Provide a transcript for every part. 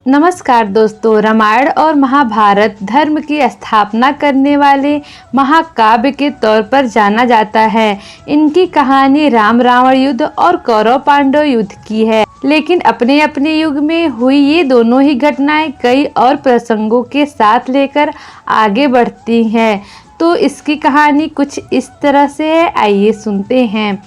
नमस्कार दोस्तों, रामायण और महाभारत धर्म की स्थापना करने वाले महाकाव्य के तौर पर जाना जाता है। इनकी कहानी राम रावण युद्ध और कौरव पांडव युद्ध की है, लेकिन अपने अपने युग में हुई ये दोनों ही घटनाएं कई और प्रसंगों के साथ लेकर आगे बढ़ती हैं। तो इसकी कहानी कुछ इस तरह से है, आइए सुनते हैं।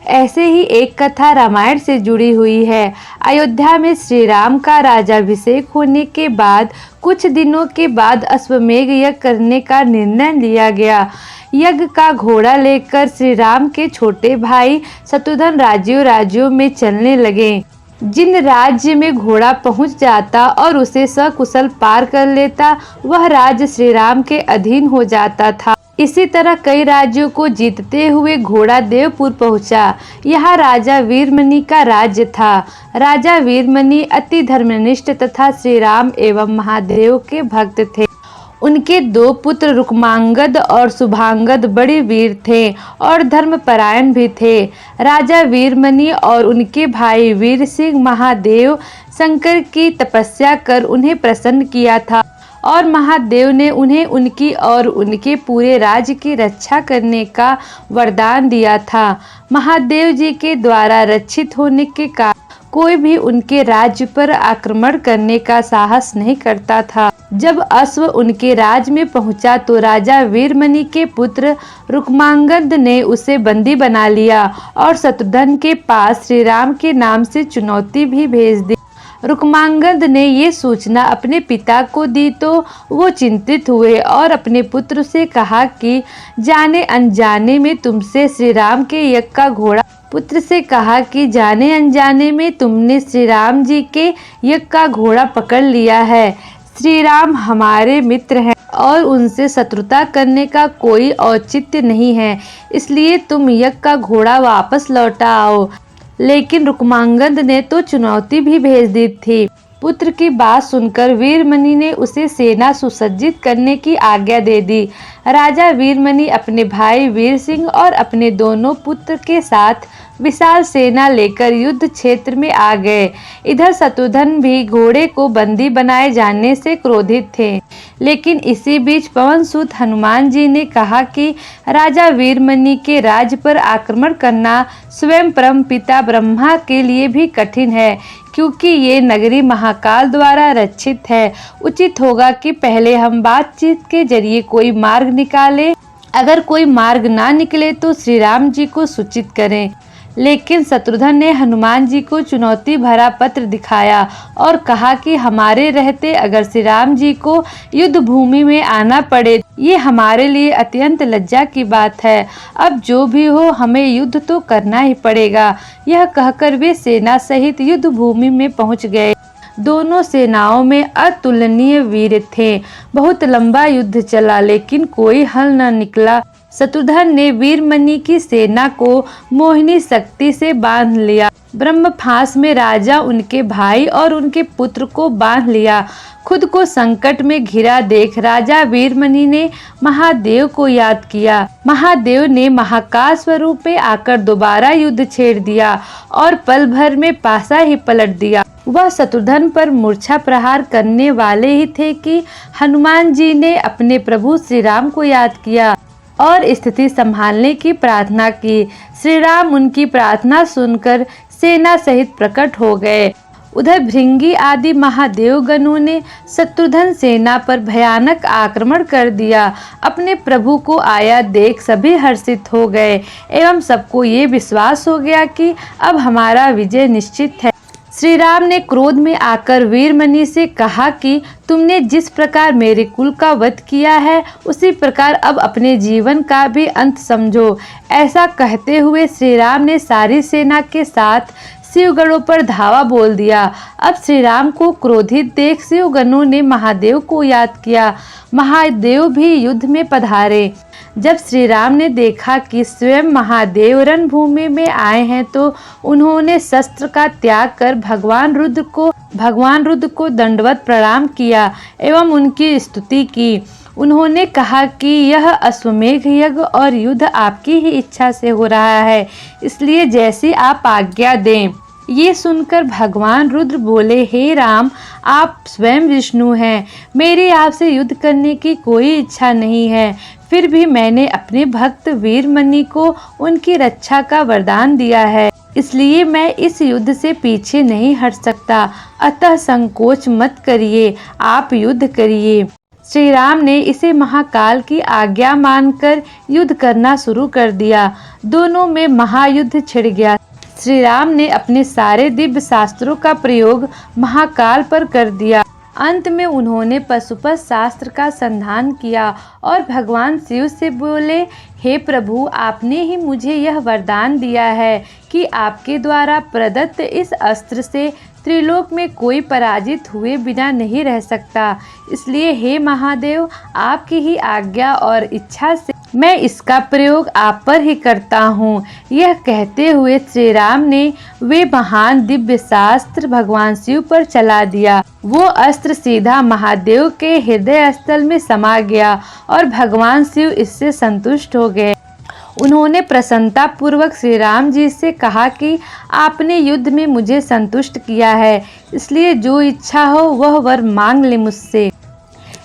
ऐसे ही एक कथा रामायण से जुड़ी हुई है। अयोध्या में श्री राम का राज्याभिषेक होने के बाद कुछ दिनों के बाद अश्वमेध यज्ञ करने का निर्णय लिया गया। यज्ञ का घोड़ा लेकर श्री राम के छोटे भाई शत्रुघ्न राज्यों राज्यों में चलने लगे। जिन राज्य में घोड़ा पहुंच जाता और उसे सकुशल पार कर लेता, वह राज्य श्री राम के अधीन हो जाता था। इसी तरह कई राज्यों को जीतते हुए घोड़ा देवपुर पहुंचा। यहाँ राजा वीरमणि का राज्य था। राजा वीरमणि अति धर्मनिष्ठ तथा श्री राम एवं महादेव के भक्त थे। उनके दो पुत्र रुक्मांगद और शुभांगद बड़े वीर थे और धर्मपरायण भी थे। राजा वीरमणि और उनके भाई वीर सिंह महादेव शंकर की तपस्या कर उन्हें प्रसन्न किया था और महादेव ने उन्हें उनकी और उनके पूरे राज्य की रक्षा करने का वरदान दिया था। महादेव जी के द्वारा रक्षित होने के कारण कोई भी उनके राज्य पर आक्रमण करने का साहस नहीं करता था। जब अश्व उनके राज्य में पहुंचा तो राजा वीरमणि के पुत्र रुक्मांगद ने उसे बंदी बना लिया और शत्रुघ्न के पास श्री राम के नाम से चुनौती भी भेज दी। रुक्मांगद ने ये सूचना अपने पिता को दी तो वो चिंतित हुए और अपने पुत्र से कहा कि जाने अनजाने में तुमसे श्री राम के यज्ञ का घोड़ा जाने अनजाने में तुमने श्री राम जी के यज्ञ का घोड़ा पकड़ लिया है। श्री राम हमारे मित्र हैं और उनसे शत्रुता करने का कोई औचित्य नहीं है, इसलिए तुम यज्ञ का घोड़ा वापस लौटा आओ। लेकिन रुक्मांगद ने तो चुनौती भी भेज दी थी। पुत्र की बात सुनकर वीरमणि ने उसे सेना सुसज्जित करने की आज्ञा दे दी। राजा वीरमणि अपने भाई वीर सिंह और अपने दोनों पुत्र के साथ विशाल सेना लेकर युद्ध क्षेत्र में आ गए। इधर शत्रुघ्न भी घोड़े को बंदी बनाए जाने से क्रोधित थे। लेकिन इसी बीच पवनसुत हनुमान जी ने कहा कि राजा वीरमणि के राज्य पर आक्रमण करना स्वयं परम पिता ब्रह्मा के लिए भी कठिन है, क्योंकि ये नगरी महाकाल द्वारा रक्षित है। उचित होगा कि पहले हम बातचीत के जरिए कोई मार्ग निकालें। अगर कोई मार्ग ना निकले तो श्री राम जी को सूचित करें। लेकिन शत्रुघ्न ने हनुमान जी को चुनौती भरा पत्र दिखाया और कहा कि हमारे रहते अगर श्री राम जी को युद्ध भूमि में आना पड़े, ये हमारे लिए अत्यंत लज्जा की बात है। अब जो भी हो, हमें युद्ध तो करना ही पड़ेगा। यह कहकर वे सेना सहित युद्ध भूमि में पहुंच गए। दोनों सेनाओं में अतुलनीय वीर थे। बहुत लंबा युद्ध चला, लेकिन कोई हल न निकला। शत्रुघ्न ने वीरमणि की सेना को मोहिनी शक्ति से बांध लिया। ब्रह्मफास में राजा उनके भाई और उनके पुत्र को बांध लिया। खुद को संकट में घिरा देख राजा वीरमणि ने महादेव को याद किया। महादेव ने महाकाल स्वरूप में आकर दोबारा युद्ध छेड़ दिया और पल भर में पासा ही पलट दिया। वह शत्रुघ्न पर मूर्छा प्रहार करने वाले ही थे कि हनुमान जी ने अपने प्रभु श्री राम को याद किया और स्थिति संभालने की प्रार्थना की। श्री राम उनकी प्रार्थना सुनकर सेना सहित प्रकट हो गए। उधर भृंगी आदि महादेव गणों ने शत्रुघ्न सेना पर भयानक आक्रमण कर दिया। अपने प्रभु को आया देख सभी हर्षित हो गए एवं सबको ये विश्वास हो गया कि अब हमारा विजय निश्चित है। श्री राम ने क्रोध में आकर वीरमणि से कहा कि तुमने जिस प्रकार मेरे कुल का वध किया है, उसी प्रकार अब अपने जीवन का भी अंत समझो। ऐसा कहते हुए श्री राम ने सारी सेना के साथ शिवगणों पर धावा बोल दिया। अब श्री राम को क्रोधित देख शिवगणों ने महादेव को याद किया। महादेव भी युद्ध में पधारे। जब श्री राम ने देखा कि स्वयं महादेव रणभूमि में आए हैं तो उन्होंने शस्त्र का त्याग कर भगवान रुद्र को दंडवत प्रणाम किया एवं उनकी स्तुति की। उन्होंने कहा कि यह अश्वमेध यज्ञ और युद्ध आपकी ही इच्छा से हो रहा है, इसलिए जैसी आप आज्ञा दें। ये सुनकर भगवान रुद्र बोले, हे राम, आप स्वयं विष्णु हैं, मेरी आपसे युद्ध करने की कोई इच्छा नहीं है। फिर भी मैंने अपने भक्त वीरमणि को उनकी रक्षा का वरदान दिया है, इसलिए मैं इस युद्ध से पीछे नहीं हट सकता। अतः संकोच मत करिए, आप युद्ध करिए। श्री राम ने इसे महाकाल की आज्ञा मानकर युद्ध करना शुरू कर दिया। दोनों में महायुद्ध छिड़ गया। श्री राम ने अपने सारे दिव्य शास्त्रों का प्रयोग महाकाल पर कर दिया। अंत में उन्होंने पशुपत शास्त्र का संधान किया और भगवान शिव से बोले, हे प्रभु, आपने ही मुझे यह वरदान दिया है कि आपके द्वारा प्रदत्त इस अस्त्र से त्रिलोक में कोई पराजित हुए बिना नहीं रह सकता। इसलिए हे महादेव, आपकी ही आज्ञा और इच्छा से मैं इसका प्रयोग आप पर ही करता हूँ। यह कहते हुए श्री राम ने वे महान दिव्य शास्त्र भगवान शिव पर चला दिया। वो अस्त्र सीधा महादेव के हृदय स्थल में समा गया और भगवान शिव इससे संतुष्ट हो गए। उन्होंने प्रसन्नता पूर्वक श्री राम जी से कहा कि आपने युद्ध में मुझे संतुष्ट किया है, इसलिए जो इच्छा हो वह वर मांग ले मुझसे।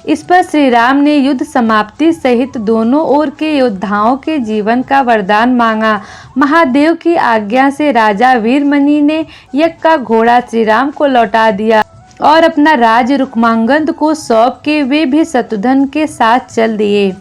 इस पर श्री राम ने युद्ध समाप्ति सहित दोनों ओर के योद्धाओं के जीवन का वरदान मांगा। महादेव की आज्ञा से राजा वीरमणि ने यज्ञ का घोड़ा श्री राम को लौटा दिया और अपना राज्य रुक्मांगद को सौंप के वे भी शत्रुघ्न के साथ चल दिए।